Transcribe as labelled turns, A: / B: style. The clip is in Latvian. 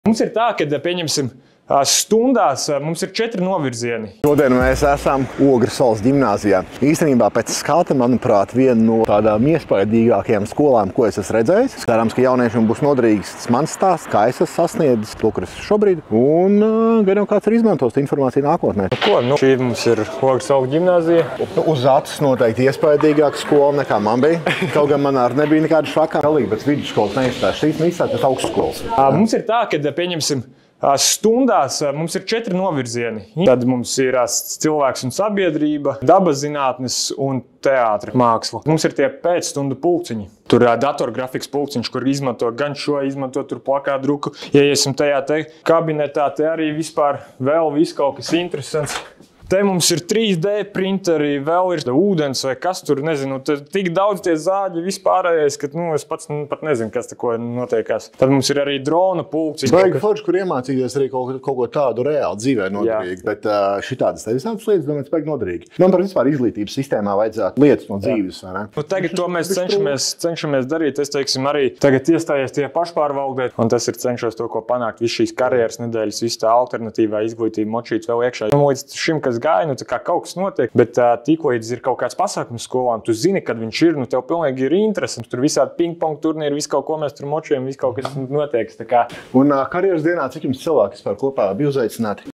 A: Mums ir tā, ka, pieņemsim, stundās mums ir 4 novirzieni.
B: Šodien mēs esam Ogres salas ģimnāzijā. Īstenībā pēc skata, manuprāt, viena no tādām iespaidīgākajām skolām, ko es esmu redzējis. Cerams, ka jauniešiem būs noderīgs mans stāsts, kā es esmu sasniedzis to, kur es šobrīd. Un gan jau kāds ir izmantos informāciju nākotnē.
A: Šī mums ir Ogres salas ģimnāzija.
B: Uz acis noteikti iespaidīgāka skola nekā man bija. Kaut gan man arī nebija nekāda švakā. Galīgi pēc vidusskolas neizstāst. Šīs neizstāst pēc augstskolas.
A: Mums ir tā, ka, pieņemsim, stundās mums ir 4 novirzieni. Tad mums ir cilvēks un sabiedrība, dabas zinātnes un teātra māksla. Mums ir tie pēcstundu pulciņi. Tur datorgrafikas pulciņš, kur izmanto gan šo, izmanto tur plakātdruku. Ja iesim tajā kabinetā, te arī vispār vēl viss kaut kas interesants. Te mums ir 3D printeri, vēl ir ūdens vai kas tur, nezinu, tik daudz tie zāģi vispārējais, ka es pats pat nezinu, kas te ko notiekās. Tad mums ir arī drona pulks.
B: Baigi forši, kur iemācīties arī kaut ko tādu reāli dzīvē noderīgi, bet šitādas visādas lietas, domāju, baigi noderīgi. Man par vispār izglītības sistēmā vajadzētu lietas no dzīves, vai ne?
A: Tagad to mēs cenšamies darīt. Es teiksim arī tagad iestājies tie pašpārvaldē, un tas ir cenšos to, ko panākt visu šīs karjeras nedēļas, visu tā alternatīvā izglītība močīts vēl iekšā. Līdz šim, kas gāja, tā kā kaut kas notiek, bet tikko ir kaut kāds pasākums skolā, un tu zini, kad viņš ir, tev pilnīgi ir interesi. Tur visādi ping-pong turnīri, visu kaut ko mēs tur močiem, visu kaut kas notiek.
B: Un karjeras dienā, cik jums cilvēki vispār kopā bija uzaicināti?